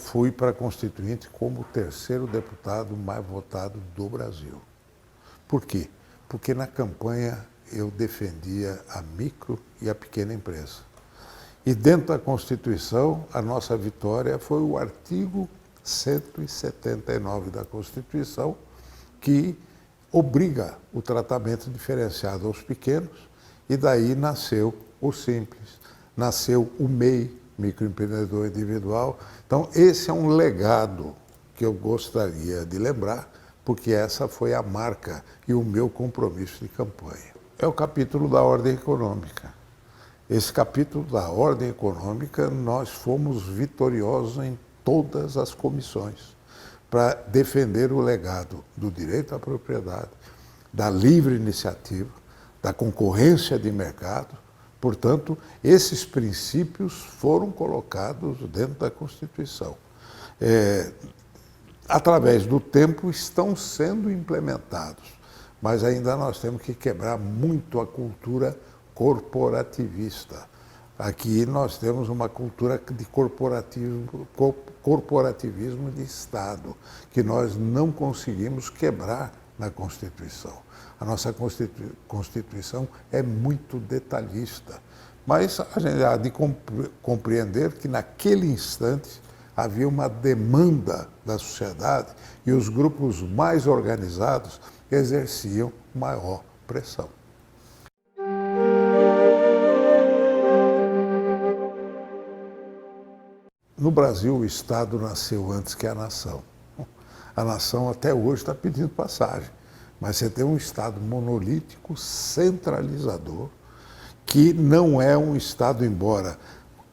fui para a Constituinte como o terceiro deputado mais votado do Brasil. Por quê? Porque na campanha eu defendia a micro e a pequena empresa. E dentro da Constituição, a nossa vitória foi o artigo 179 da Constituição, que obriga o tratamento diferenciado aos pequenos, e daí nasceu o Simples, nasceu o MEI, microempreendedor individual. Então, esse é um legado que eu gostaria de lembrar, porque essa foi a marca e o meu compromisso de campanha. É o capítulo da ordem econômica. Esse capítulo da ordem econômica, nós fomos vitoriosos em todas as comissões para defender o legado do direito à propriedade, da livre iniciativa, da concorrência de mercado. Portanto, esses princípios foram colocados dentro da Constituição. Através do tempo, estão sendo implementados, mas ainda nós temos que quebrar muito a cultura corporativista. Aqui nós temos uma cultura de corporativismo de Estado, que nós não conseguimos quebrar na Constituição. A nossa Constituição é muito detalhista, mas a gente há de compreender que naquele instante havia uma demanda da sociedade e os grupos mais organizados exerciam maior pressão. No Brasil, o Estado nasceu antes que a nação. A nação até hoje está pedindo passagem, mas você tem um Estado monolítico, centralizador, que não é um Estado, embora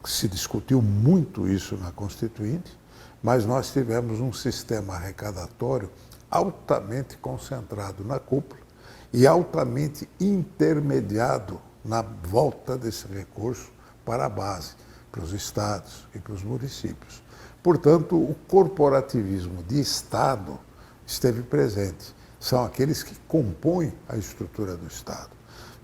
se discutiu muito isso na Constituinte, mas nós tivemos um sistema arrecadatório altamente concentrado na cúpula e altamente intermediado na volta desse recurso para a base, para os estados e para os municípios. Portanto, o corporativismo de Estado esteve presente. São aqueles que compõem a estrutura do Estado.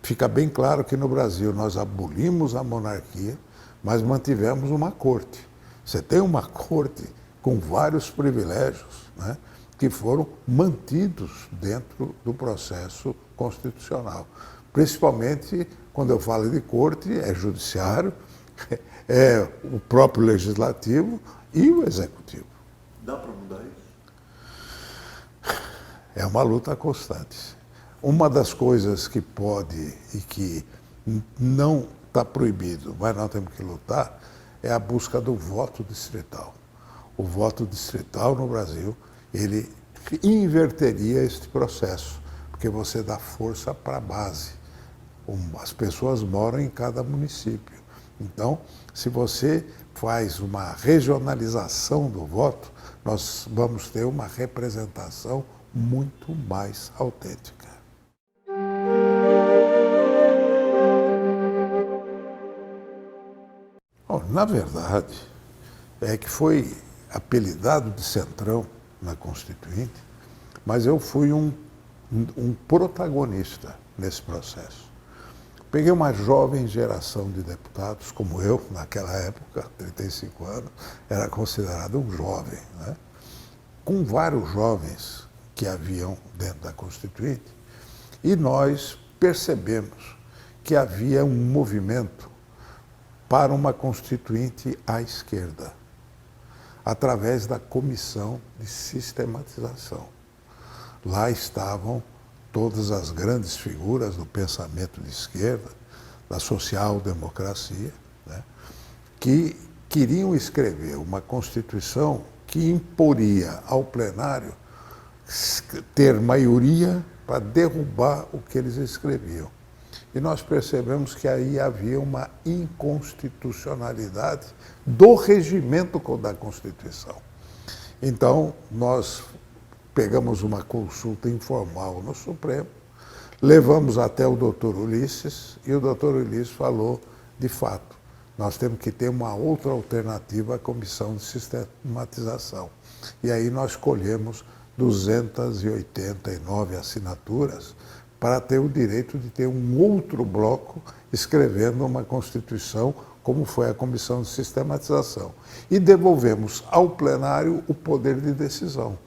Fica bem claro que no Brasil nós abolimos a monarquia, mas mantivemos uma corte. Você tem uma corte com vários privilégios, né, que foram mantidos dentro do processo constitucional. Principalmente, quando eu falo de corte, é judiciário, é o próprio legislativo e o executivo. Dá para mudar isso? É uma luta constante. Uma das coisas que pode e que não está proibido, mas nós temos que lutar, é a busca do voto distrital. O voto distrital no Brasil, ele inverteria este processo, porque você dá força para a base. As pessoas moram em cada município. Então, se você faz uma regionalização do voto, nós vamos ter uma representação muito mais autêntica. Bom, na verdade, é que foi apelidado de Centrão na Constituinte, mas eu fui um protagonista nesse processo. Peguei uma jovem geração de deputados, como eu, naquela época, 35 anos, era considerado um jovem, né? Com vários jovens que haviam dentro da Constituinte, e nós percebemos que havia um movimento para uma Constituinte à esquerda, através da Comissão de Sistematização. Lá estavam todas as grandes figuras do pensamento de esquerda, da social-democracia, né, que queriam escrever uma Constituição que imporia ao plenário ter maioria para derrubar o que eles escreviam. E nós percebemos que aí havia uma inconstitucionalidade do regimento da Constituição. Então, nós pegamos uma consulta informal no Supremo, levamos até o doutor Ulisses, e o doutor Ulisses falou, de fato, nós temos que ter uma outra alternativa à Comissão de Sistematização. E aí nós escolhemos 289 assinaturas para ter o direito de ter um outro bloco escrevendo uma Constituição, como foi a Comissão de Sistematização. E devolvemos ao plenário o poder de decisão.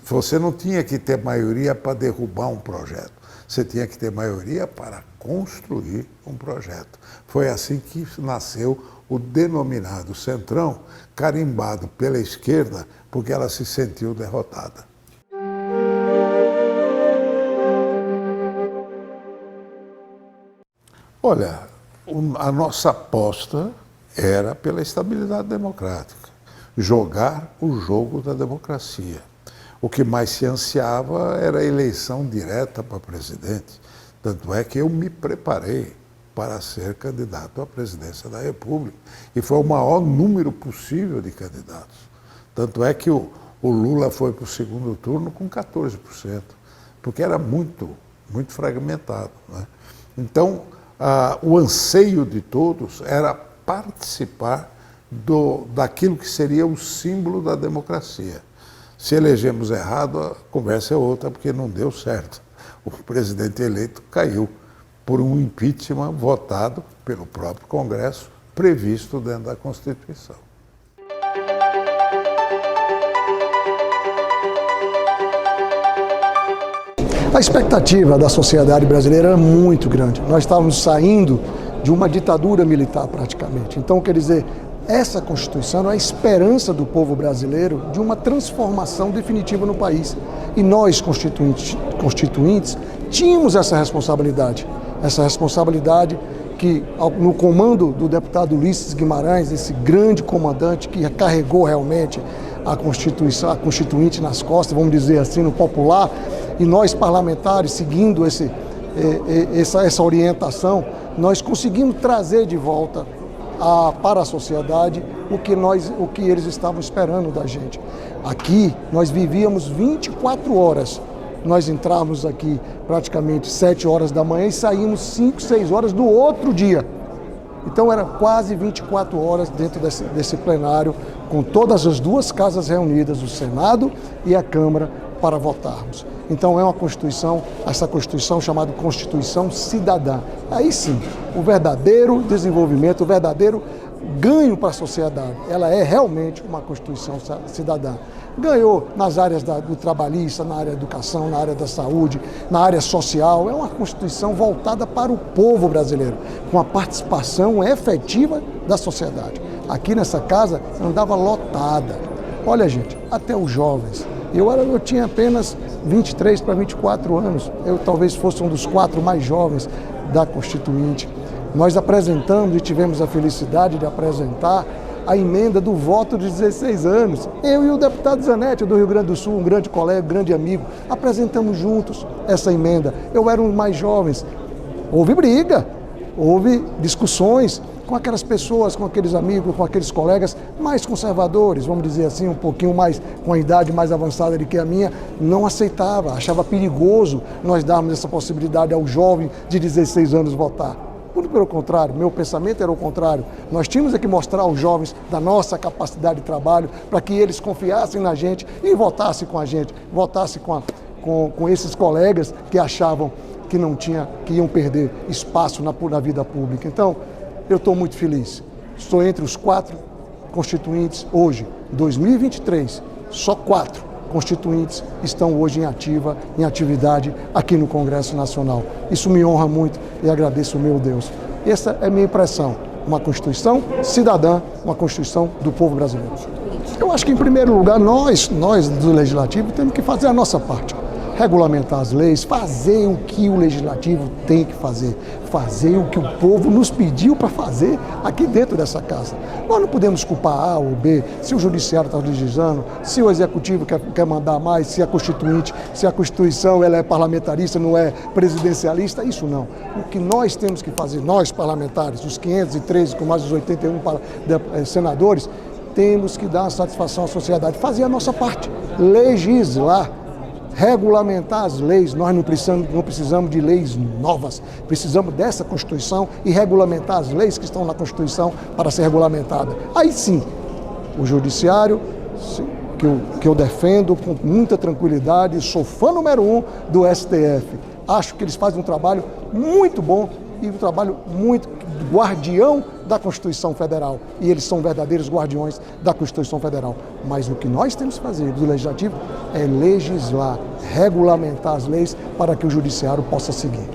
Você não tinha que ter maioria para derrubar um projeto, você tinha que ter maioria para construir um projeto. Foi assim que nasceu o denominado Centrão, carimbado pela esquerda, porque ela se sentiu derrotada. Olha, a nossa aposta era pela estabilidade democrática, jogar o jogo da democracia. O que mais se ansiava era a eleição direta para presidente. Tanto é que eu me preparei para ser candidato à presidência da República. E foi o maior número possível de candidatos. Tanto é que o Lula foi para o segundo turno com 14%, porque era muito fragmentado, né? Então, o anseio de todos era participar daquilo que seria o símbolo da democracia. Se elegemos errado, a conversa é outra, porque não deu certo. O presidente eleito caiu por um impeachment votado pelo próprio Congresso, previsto dentro da Constituição. A expectativa da sociedade brasileira era muito grande. Nós estávamos saindo de uma ditadura militar praticamente. Então, quer dizer, essa Constituição é a esperança do povo brasileiro de uma transformação definitiva no país. E nós, constituintes, tínhamos essa responsabilidade que, no comando do deputado Ulisses Guimarães, esse grande comandante que carregou realmente a Constituição, a Constituinte nas costas, vamos dizer assim, no popular, e nós parlamentares, seguindo essa orientação, nós conseguimos trazer de volta para a sociedade o que eles estavam esperando da gente. Aqui nós vivíamos 24 horas. Nós entrávamos aqui praticamente 7 horas da manhã e saímos 5, 6 horas do outro dia. Então era quase 24 horas dentro desse plenário, com todas as duas casas reunidas, o Senado e a Câmara, para votarmos. Então é uma Constituição, essa Constituição chamada Constituição Cidadã. Aí sim, o verdadeiro desenvolvimento, o verdadeiro ganho para a sociedade. Ela é realmente uma Constituição cidadã. Ganhou nas áreas do trabalhista, na área da educação, na área da saúde, na área social. É uma Constituição voltada para o povo brasileiro, com a participação efetiva da sociedade. Aqui nessa casa andava lotada. Olha, gente, até os jovens. Eu tinha apenas 23 para 24 anos. Eu talvez fosse um dos 4 mais jovens da Constituinte. Nós apresentamos e tivemos a felicidade de apresentar a emenda do voto de 16 anos. Eu e o deputado Zanetti, do Rio Grande do Sul, um grande colega, um grande amigo, apresentamos juntos essa emenda. Eu era um dos mais jovens. Houve briga, houve discussões com aquelas pessoas, com aqueles amigos, com aqueles colegas mais conservadores, vamos dizer assim, um pouquinho mais, com a idade mais avançada do que a minha, não aceitava, achava perigoso nós darmos essa possibilidade ao jovem de 16 anos votar. Muito pelo contrário, meu pensamento era o contrário. Nós tínhamos que mostrar aos jovens da nossa capacidade de trabalho para que eles confiassem na gente e votassem com a gente, votassem com esses colegas que achavam que que iam perder espaço na vida pública. Então, eu estou muito feliz. Estou entre os 4 constituintes hoje, 2023, só 4 constituintes estão hoje em atividade aqui no Congresso Nacional. Isso me honra muito e agradeço o meu Deus. Essa é a minha impressão, uma Constituição cidadã, uma Constituição do povo brasileiro. Eu acho que, em primeiro lugar, nós do Legislativo temos que fazer a nossa parte. Regulamentar as leis, fazer o que o Legislativo tem que fazer o que o povo nos pediu para fazer aqui dentro dessa casa. Nós não podemos culpar A ou B, se o Judiciário está legislando, se o Executivo quer mandar mais, se a Constituição ela é parlamentarista, não é presidencialista, isso não. O que nós temos que fazer, nós parlamentares, os 513 com mais os 81 senadores, temos que dar satisfação à sociedade, fazer a nossa parte, legislar, regulamentar as leis. Nós não precisamos de leis novas, precisamos dessa Constituição e regulamentar as leis que estão na Constituição para ser regulamentada. Aí sim, o Judiciário que eu defendo com muita tranquilidade, sou fã número 1 do STF. Acho que eles fazem um trabalho muito bom e um trabalho muito guardião da Constituição Federal. E eles são verdadeiros guardiões da Constituição Federal. Mas o que nós temos que fazer do Legislativo é legislar, regulamentar as leis para que o Judiciário possa seguir.